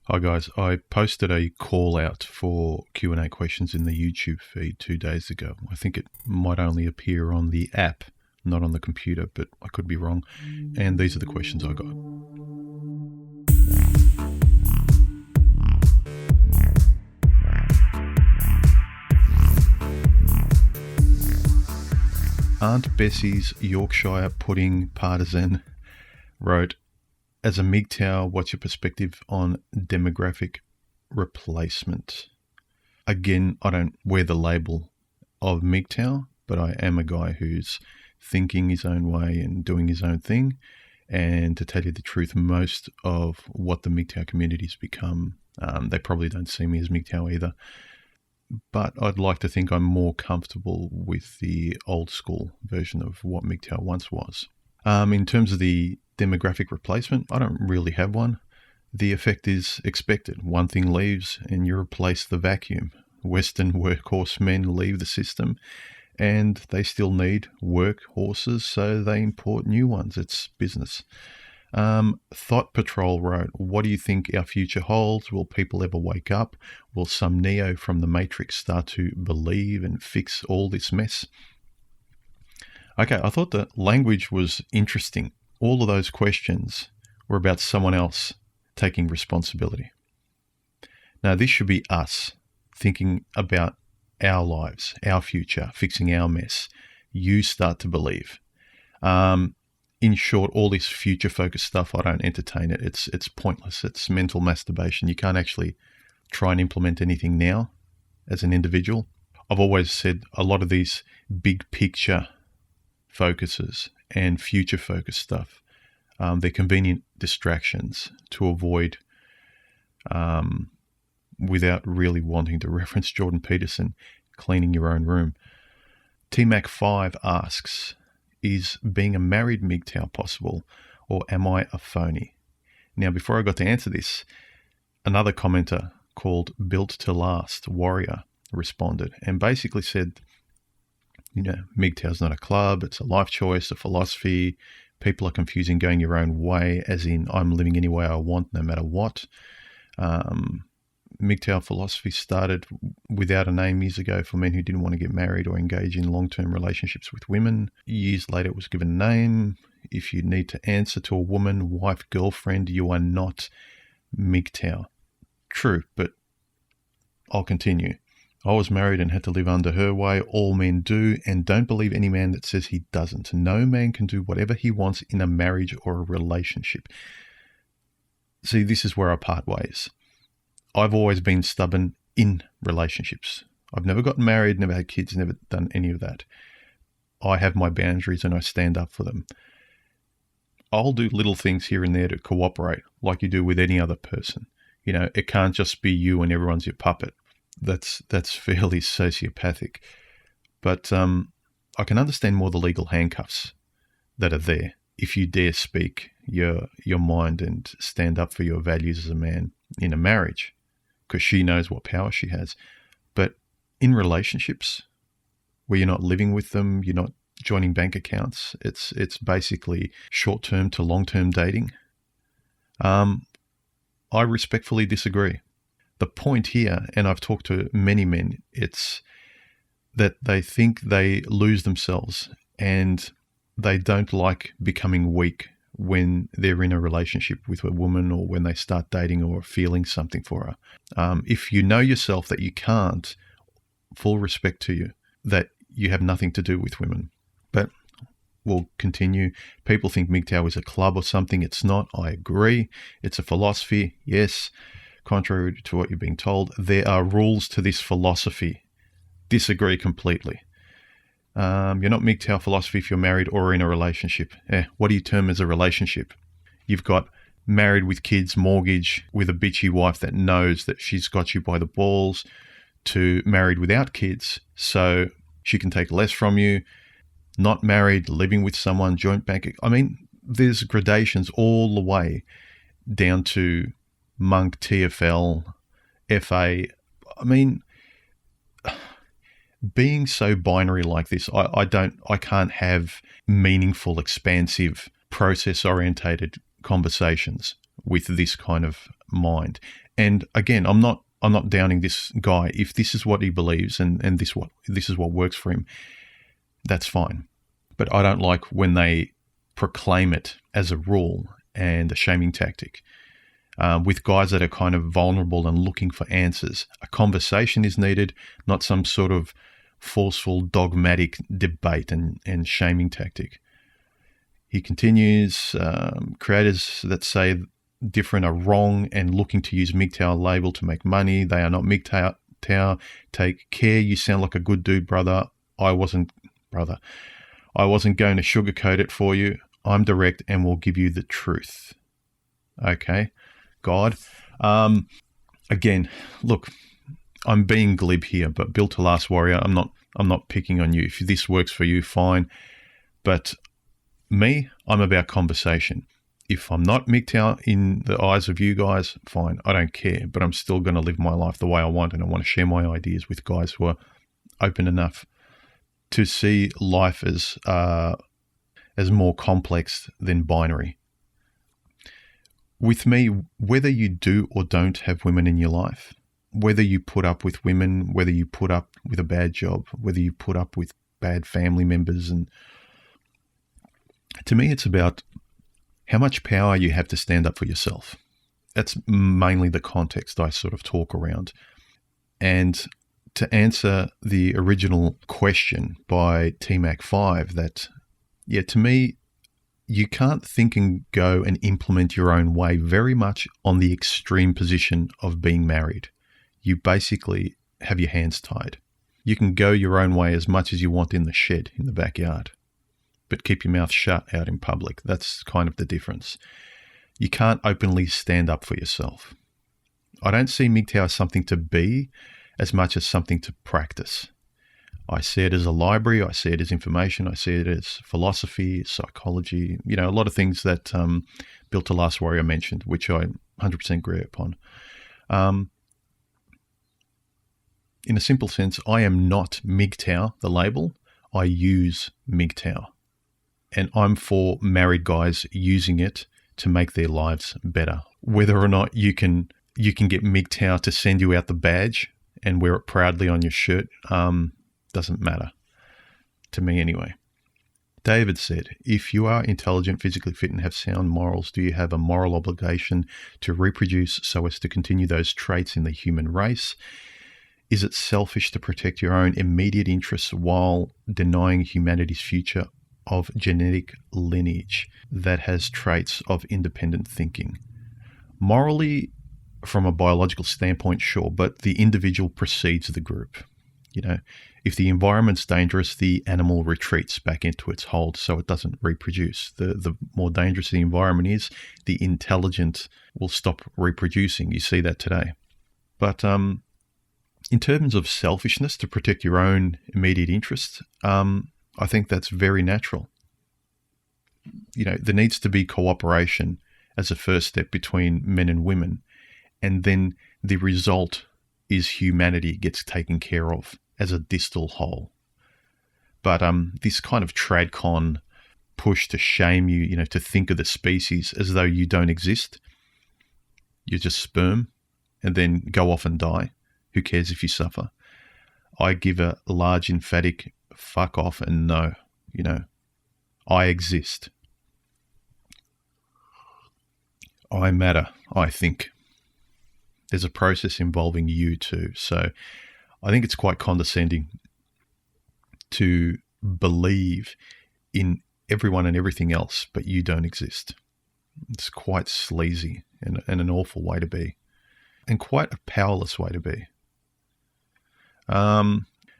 Hi guys, I posted a call out for Q&A questions in the YouTube feed 2 days ago. I think it might only appear on the app, not on the computer, but I could be wrong. And these are the questions I got. Aunt Bessie's Yorkshire pudding partisan wrote, as a MGTOW, what's your perspective on demographic replacement? Again, I don't wear the label of MGTOW, but I am a guy who's thinking his own way and doing his own thing. And to tell you the truth, most of what the MGTOW community's become, they probably don't see me as MGTOW either. But I'd like to think I'm more comfortable with the old school version of what MGTOW once was. In terms of the demographic replacement, I don't really have one. The effect is expected. One thing leaves and you replace the vacuum. Western workhorse men leave the system and they still need workhorses, so they import new ones. It's business. Thought Patrol wrote, what do you think our future holds? Will people ever wake up? Will some Neo from the Matrix start to believe and fix all this mess? Okay, I thought the language was interesting. All of those questions were about someone else taking responsibility. Now, this should be us thinking about our lives, our future, fixing our mess. You start to believe. In short, all this future-focused stuff, I don't entertain it. It's pointless. It's mental masturbation. You can't actually try and implement anything now as an individual. I've always said a lot of these big picture focuses and future-focused stuff, they're convenient distractions to avoid without really wanting to reference Jordan Peterson, cleaning your own room. TMAC5 asks, is being a married MGTOW possible, or am I a phony? Now, before I got to answer this, another commenter called Built to Last Warrior responded and basically said, MGTOW's not a club, it's a life choice, a philosophy. People are confusing going your own way, as in I'm living any way I want, no matter what. MGTOW philosophy started without a name years ago for men who didn't want to get married or engage in long-term relationships with women. Years later, it was given a name. If you need to answer to a woman, wife, girlfriend, you are not MGTOW. True, but I'll continue. I was married and had to live under her way. All men do, and don't believe any man that says he doesn't. No man can do whatever he wants in a marriage or a relationship. See, this is where I part ways. I've always been stubborn in relationships. I've never gotten married, never had kids, never done any of that. I have my boundaries and I stand up for them. I'll do little things here and there to cooperate, like you do with any other person. It can't just be you and everyone's your puppet. That's fairly sociopathic. But I can understand more the legal handcuffs that are there if you dare speak your mind and stand up for your values as a man in a marriage, because she knows what power she has. But in relationships where you're not living with them, you're not joining bank accounts, it's basically short-term to long-term dating. I respectfully disagree. The point here, and I've talked to many men, it's that they think they lose themselves and they don't like becoming weak when they're in a relationship with a woman or when they start dating or feeling something for her. If you know yourself that you can't, full respect to you, that you have nothing to do with women. But we'll continue. People think MGTOW is a club or something. It's not. I agree. It's a philosophy. Yes. Contrary to what you're being told, there are rules to this philosophy. Disagree completely. You're not MGTOW philosophy if you're married or in a relationship. What do you term as a relationship? You've got married with kids, mortgage, with a bitchy wife that knows that she's got you by the balls, to married without kids, so she can take less from you, not married, living with someone, joint bank. I mean, there's gradations all the way down to Monk, TFL, FA. I mean, being so binary like this, I can't have meaningful, expansive, process-orientated conversations with this kind of mind. And again, I'm not downing this guy. If this is what he believes and this is what works for him, that's fine. But I don't like when they proclaim it as a rule and a shaming tactic. With guys that are kind of vulnerable and looking for answers. A conversation is needed, not some sort of forceful, dogmatic debate and shaming tactic. He continues, creators that say different are wrong and looking to use MGTOW label to make money. They are not MGTOW. Take care. You sound like a good dude, brother. I wasn't going to sugarcoat it for you. I'm direct and will give you the truth. Okay, God. Again, look, I'm being glib here, but Built to Last Warrior, I'm not picking on you. If this works for you, fine. But me, I'm about conversation. If I'm not MGTOW in the eyes of you guys, fine. I don't care, but I'm still going to live my life the way I want, and I want to share my ideas with guys who are open enough to see life as more complex than binary. With me, whether you do or don't have women in your life, whether you put up with women, whether you put up with a bad job, whether you put up with bad family members, and to me, it's about how much power you have to stand up for yourself. That's mainly the context I sort of talk around. And to answer the original question by TMAC5, that, yeah, to me, you can't think and go and implement your own way very much on the extreme position of being married. You basically have your hands tied. You can go your own way as much as you want in the shed, in the backyard, but keep your mouth shut out in public. That's kind of the difference. You can't openly stand up for yourself. I don't see MGTOW as something to be as much as something to practice. I see it as a library. I see it as information. I see it as philosophy, psychology, a lot of things that Built to Last Warrior mentioned, which I 100% agree upon. In a simple sense, I am not MGTOW, the label. I use MGTOW. And I'm for married guys using it to make their lives better. Whether or not you can get MGTOW to send you out the badge and wear it proudly on your shirt, doesn't matter. To me anyway. David said, if you are intelligent, physically fit and have sound morals, do you have a moral obligation to reproduce so as to continue those traits in the human race? Is it selfish to protect your own immediate interests while denying humanity's future of genetic lineage that has traits of independent thinking? Morally, from a biological standpoint, sure, but the individual precedes the group. If the environment's dangerous, the animal retreats back into its hold so it doesn't reproduce. The more dangerous the environment is, the intelligent will stop reproducing. You see that today. But in terms of selfishness to protect your own immediate interests, I think that's very natural. There needs to be cooperation as a first step between men and women, and then the result is humanity gets taken care of as a distal whole. But this kind of tradcon push to shame you, to think of the species as though you don't exist, you're just sperm, and then go off and die. Who cares if you suffer? I give a large emphatic fuck off and no, I exist. I matter, I think. There's a process involving you too. So I think it's quite condescending to believe in everyone and everything else, but you don't exist. It's quite sleazy and an awful way to be, and quite a powerless way to be.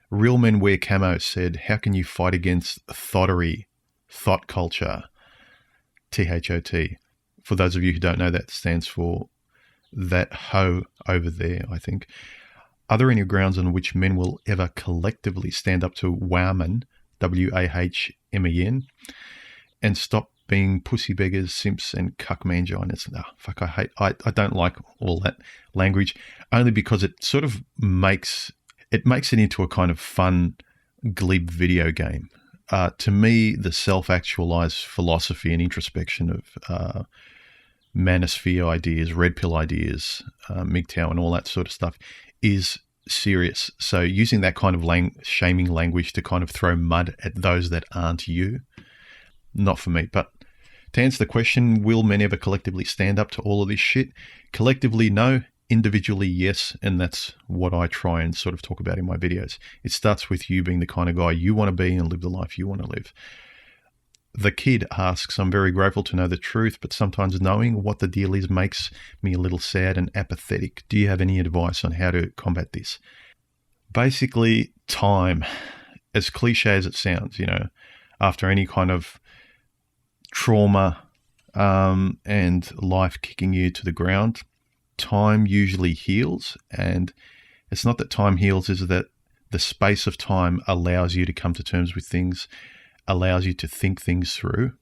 Real Men Wear Camo said, how can you fight against thottery, thought culture, THOT? For those of you who don't know, that stands for that hoe over there, I think. Are there any grounds on which men will ever collectively stand up to Wahman, WAHMEN, and stop being pussy beggars, simps, and cuck manginas? I don't like all that language, only because it sort of makes it into a kind of fun, glib video game. To me, the self-actualized philosophy and introspection of manosphere ideas, red pill ideas, MGTOW and all that sort of stuff is serious. So using that kind of shaming language to kind of throw mud at those that aren't you, not for me. But to answer the question, will men ever collectively stand up to all of this shit? Collectively, no. Individually, yes. And that's what I try and sort of talk about in my videos. It starts with you being the kind of guy you want to be and live the life you want to live. The kid asks, I'm very grateful to know the truth, but sometimes knowing what the deal is makes me a little sad and apathetic. Do you have any advice on how to combat this? Basically, time. As cliche as it sounds, after any kind of trauma and life kicking you to the ground, time usually heals. And it's not that time heals, is that the space of time allows you to come to terms with things, allows you to think things through.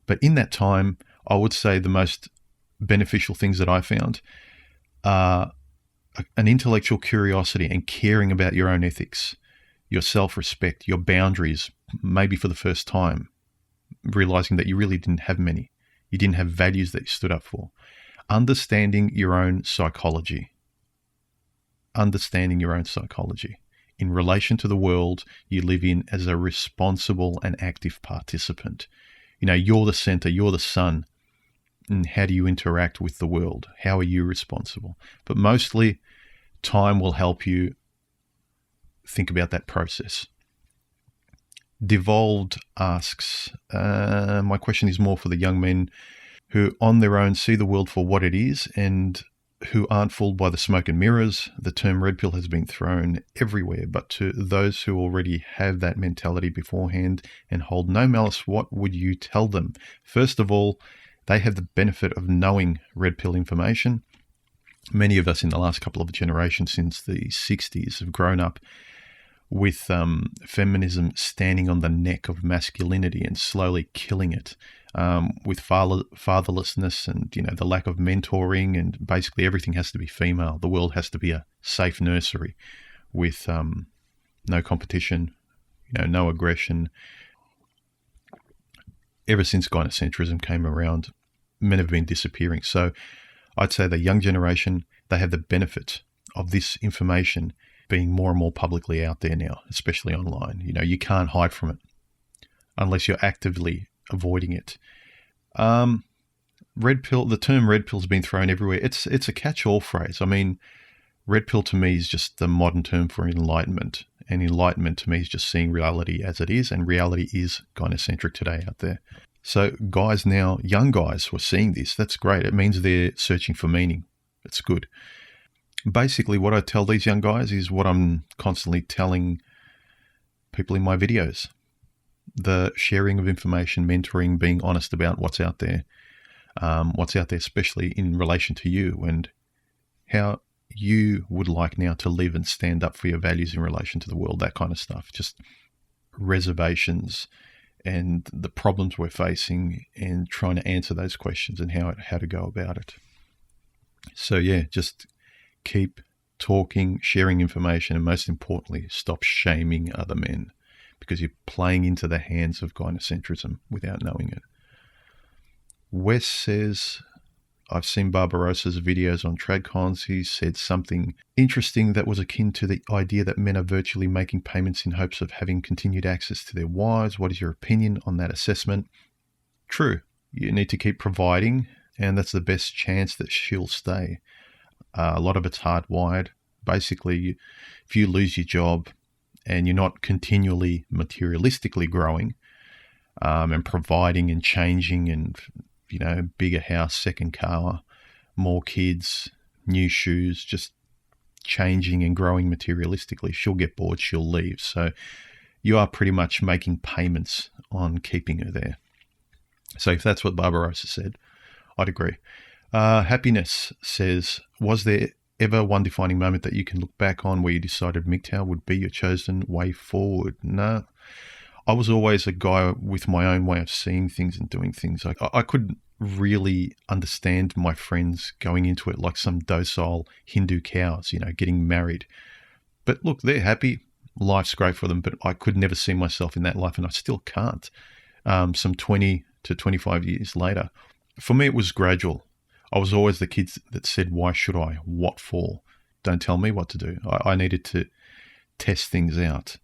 But in that time, I would say the most beneficial things that I found are an intellectual curiosity and caring about your own ethics, your self-respect, your boundaries, maybe for the first time, realizing that you really didn't have many. You didn't have values that you stood up for. Understanding your own psychology. Understanding your own psychology in relation to the world you live in as a responsible and active participant. You're the center, you're the sun. And how do you interact with the world? How are you responsible? But mostly, time will help you think about that process. Devolved asks, my question is more for the young men who on their own see the world for what it is and who aren't fooled by the smoke and mirrors. The term red pill has been thrown everywhere, but to those who already have that mentality beforehand and hold no malice, what would you tell them? First of all, they have the benefit of knowing red pill information. Many of us in the last couple of generations since the 60s have grown up with feminism standing on the neck of masculinity and slowly killing it, with fatherlessness and the lack of mentoring, and basically everything has to be female. The world has to be a safe nursery with no competition, no aggression. Ever since gynocentrism came around, men have been disappearing. So I'd say the young generation, they have the benefit of this information being more and more publicly out there now, especially online. You can't hide from it unless you're actively avoiding it. Red pill, the term red pill has been thrown everywhere. It's a catch-all phrase. I mean, red pill to me is just the modern term for enlightenment. And enlightenment to me is just seeing reality as it is. And reality is gynocentric today out there. So guys now, young guys who are seeing this, that's great. It means they're searching for meaning. It's good. Basically, what I tell these young guys is what I'm constantly telling people in my videos. The sharing of information, mentoring, being honest about what's out there, especially in relation to you and how you would like now to live and stand up for your values in relation to the world, that kind of stuff. Just reservations and the problems we're facing and trying to answer those questions and how to go about it. So yeah, just keep talking, sharing information, and most importantly, stop shaming other men, because you're playing into the hands of gynocentrism without knowing it. Wes says, I've seen Barbarossa's videos on TradCons. He said something interesting that was akin to the idea that men are virtually making payments in hopes of having continued access to their wives. What is your opinion on that assessment? True. You need to keep providing, and that's the best chance that she'll stay. A lot of it's hardwired. Basically, if you lose your job and you're not continually materialistically growing and providing and changing and, bigger house, second car, more kids, new shoes, just changing and growing materialistically, she'll get bored, she'll leave. So you are pretty much making payments on keeping her there. So if that's what Barbarossa said, I'd agree. Happiness says, was there ever one defining moment that you can look back on where you decided MGTOW would be your chosen way forward? No. I was always a guy with my own way of seeing things and doing things. I couldn't really understand my friends going into it like some docile Hindu cows, getting married. But look, they're happy. Life's great for them, but I could never see myself in that life, and I still can't. Some 20 to 25 years later. For me, it was gradual. I was always the kid that said, why should I? What for? Don't tell me what to do. I needed to test things out.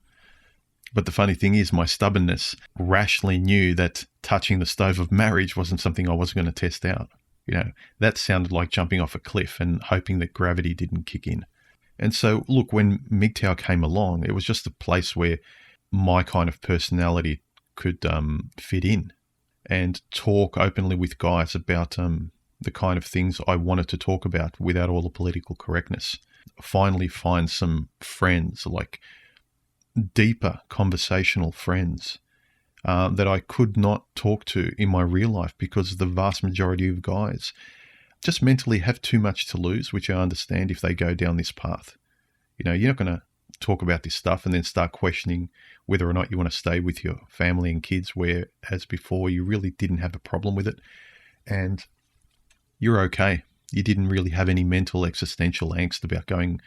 But the funny thing is, my stubbornness rashly knew that touching the stove of marriage wasn't something I was going to test out. That sounded like jumping off a cliff and hoping that gravity didn't kick in. And so, look, when MGTOW came along, it was just a place where my kind of personality could fit in and talk openly with guys about the kind of things I wanted to talk about without all the political correctness. Finally find some friends, like deeper conversational friends that I could not talk to in my real life because the vast majority of guys just mentally have too much to lose, which I understand if they go down this path. You're not going to talk about this stuff and then start questioning whether or not you want to stay with your family and kids, where, as before, you really didn't have a problem with it. And you're okay. You didn't really have any mental existential angst about going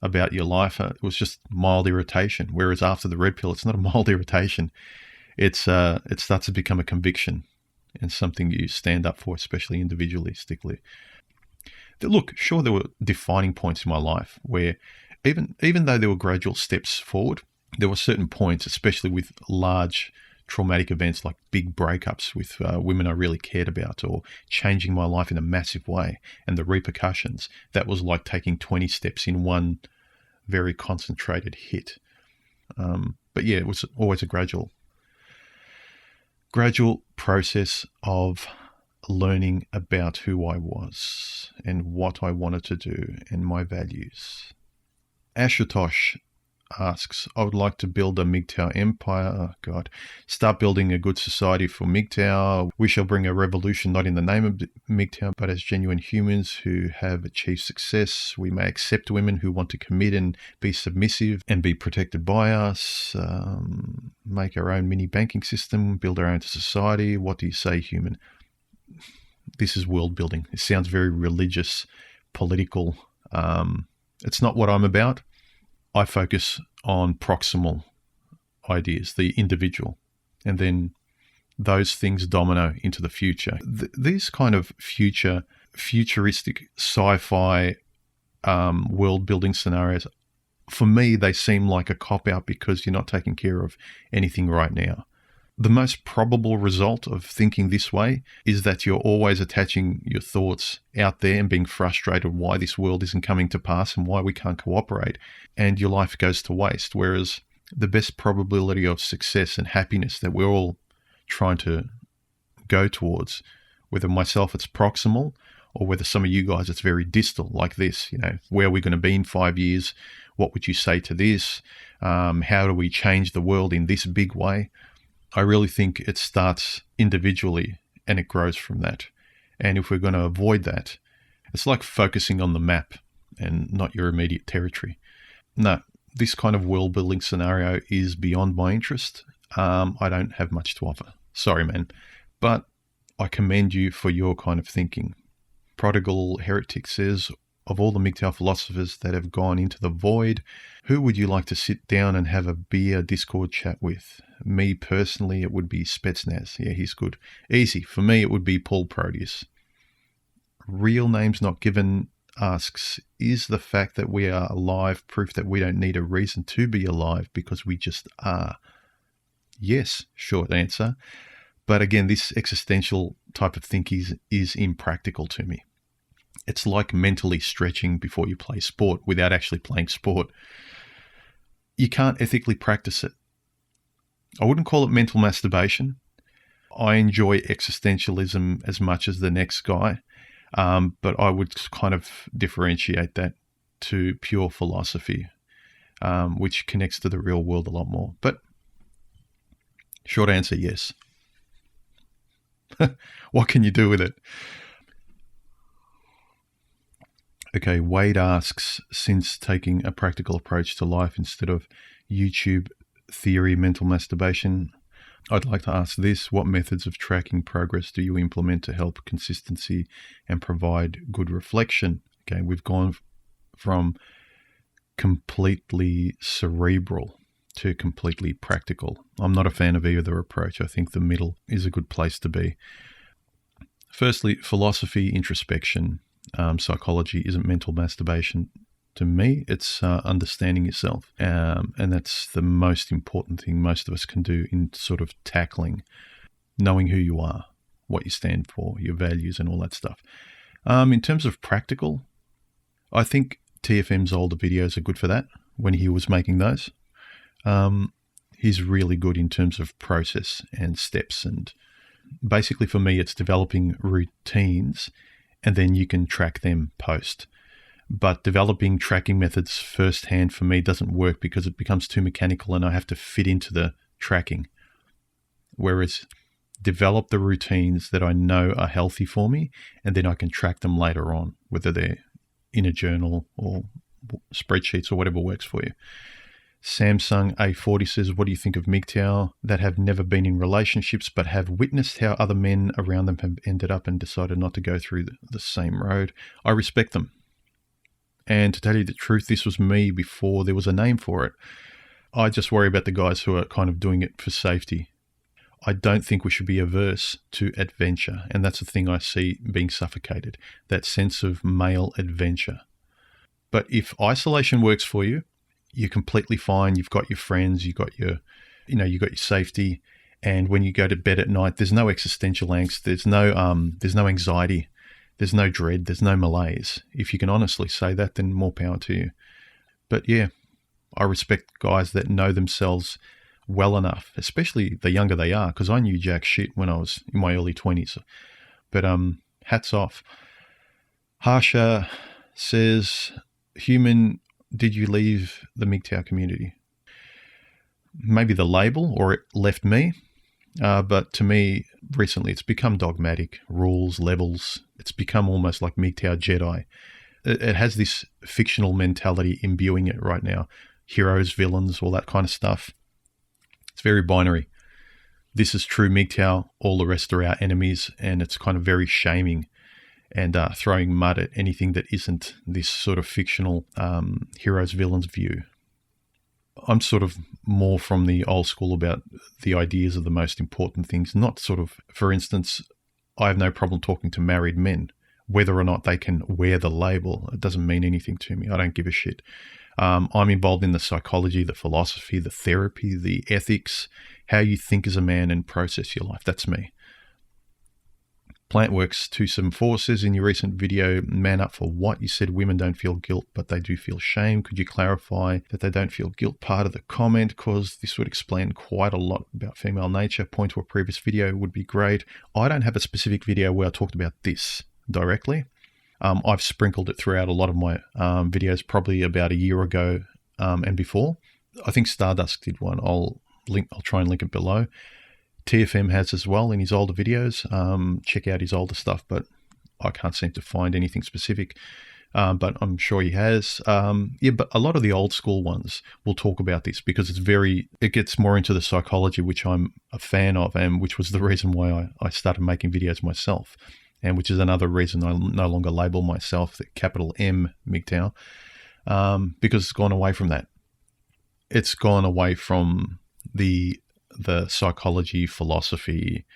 about your life. It was just mild irritation. Whereas after the red pill, it's not a mild irritation. It starts to become a conviction and something you stand up for, especially individualistically. Look, sure, there were defining points in my life where even though there were gradual steps forward, there were certain points, especially with large traumatic events like big breakups with women I really cared about, or changing my life in a massive way, and the repercussions. That was like taking 20 steps in one very concentrated hit. But yeah, it was always a gradual process of learning about who I was and what I wanted to do and my values. Ashutosh asks, I would like to build a MGTOW empire. Oh God. Start building a good society for MGTOW. We shall bring a revolution not in the name of MGTOW, but as genuine humans who have achieved success. We may accept women who want to commit and be submissive and be protected by us. Make our own mini banking system. Build our own society. What do you say, human? This is world building. It sounds very religious, political. It's not what I'm about. I focus on proximal ideas, the individual, and then those things domino into the future. These kind of futuristic sci-fi world-building scenarios, for me, they seem like a cop-out because you're not taking care of anything right now. The most probable result of thinking this way is that you're always attaching your thoughts out there and being frustrated why this world isn't coming to pass and why we can't cooperate, and your life goes to waste. Whereas the best probability of success and happiness that we're all trying to go towards, whether myself it's proximal or whether some of you guys it's very distal, like this, where are we going to be in 5 years? What would you say to this? How do we change the world in this big way? I really think it starts individually and it grows from that. And if we're going to avoid that, it's like focusing on the map and not your immediate territory. No, this kind of world-building scenario is beyond my interest. I don't have much to offer. Sorry, man. But I commend you for your kind of thinking. Prodigal Heretic says, of all the MGTOW philosophers that have gone into the void, who would you like to sit down and have a beer Discord chat with? Me personally, it would be Spetsnaz. Yeah, he's good. Easy. For me, it would be Paul Proteus. Real names not given asks, is the fact that we are alive proof that we don't need a reason to be alive because we just are? Yes, short answer. But again, this existential type of thinking is impractical to me. It's like mentally stretching before you play sport without actually playing sport. You can't ethically practice it. I wouldn't call it mental masturbation. I enjoy existentialism as much as the next guy, but I would kind of differentiate that to pure philosophy, which connects to the real world a lot more. But short answer, yes. What can you do with it? Okay, Wade asks, since taking a practical approach to life instead of YouTube theory mental masturbation, I'd like to ask this: what methods of tracking progress do you implement to help consistency and provide good reflection? Okay, we've gone from completely cerebral to completely practical. I'm not a fan of either approach. I think the middle is a good place to be. Firstly, philosophy, introspection, psychology isn't mental masturbation. To me, it's understanding yourself. And that's the most important thing most of us can do in sort of tackling knowing who you are, what you stand for, your values and all that stuff. In terms of practical, I think TFM's older videos are good for that when he was making those. He's really good in terms of process and steps. And basically for me, it's developing routines and then you can track them post. But developing tracking methods firsthand for me doesn't work because it becomes too mechanical and I have to fit into the tracking. Whereas develop the routines that I know are healthy for me and then I can track them later on, whether they're in a journal or spreadsheets or whatever works for you. Samsung A40 says, what do you think of MGTOW that have never been in relationships but have witnessed how other men around them have ended up and decided not to go through the same road? I respect them. And to tell you the truth, this was me before there was a name for it. I just worry about the guys who are kind of doing it for safety. I don't think we should be averse to adventure. And that's the thing I see being suffocated, that sense of male adventure. But if isolation works for you, you're completely fine. You've got your friends, you've got your safety. And when you go to bed at night, there's no existential angst. There's no anxiety. There's no dread, there's no malaise. If you can honestly say that, then more power to you. But yeah, I respect guys that know themselves well enough, especially the younger they are, because I knew jack shit when I was in my early 20s. But hats off. Harsha says, human, did you leave the MGTOW community? Maybe the label, or it left me. But to me, recently, it's become dogmatic, rules, levels. It's become almost like MGTOW Jedi. It has this fictional mentality imbuing it right now. Heroes, villains, all that kind of stuff. It's very binary. This is true MGTOW, all the rest are our enemies, and it's kind of very shaming and throwing mud at anything that isn't this sort of fictional heroes, villains view. I'm sort of more from the old school about the ideas of the most important things, not sort of, for instance, I have no problem talking to married men. Whether or not they can wear the label, it doesn't mean anything to me. I don't give a shit. I'm involved in the psychology, the philosophy, the therapy, the ethics, how you think as a man and process your life. That's me. Plantworks274 says, in your recent video, Man Up for What, you said women don't feel guilt, but they do feel shame. Could you clarify that they don't feel guilt part of the comment? Because this would explain quite a lot about female nature. Point to a previous video would be great. I don't have a specific video where I talked about this directly. I've sprinkled it throughout a lot of my videos, probably about a year ago and before. I think STARDUSK did one. I'll try and link it below. TFM has as well in his older videos. Check out his older stuff, but I can't seem to find anything specific. But I'm sure he has. But a lot of the old school ones will talk about this because it gets more into the psychology, which I'm a fan of, and which was the reason why I started making videos myself, and which is another reason I no longer label myself the capital M MGTOW, because it's gone away from that. It's gone away from the psychology, philosophy,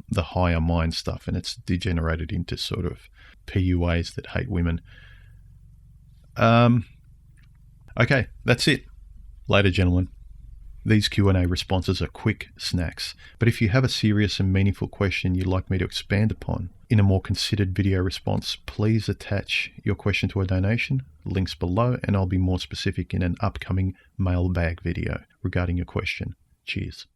the higher mind stuff, and it's degenerated into sort of PUAs that hate women. Okay, that's it. Later, gentlemen. These Q&A responses are quick snacks, but if you have a serious and meaningful question you'd like me to expand upon in a more considered video response, please attach your question to a donation, links below, and I'll be more specific in an upcoming mailbag video regarding your question. Cheers.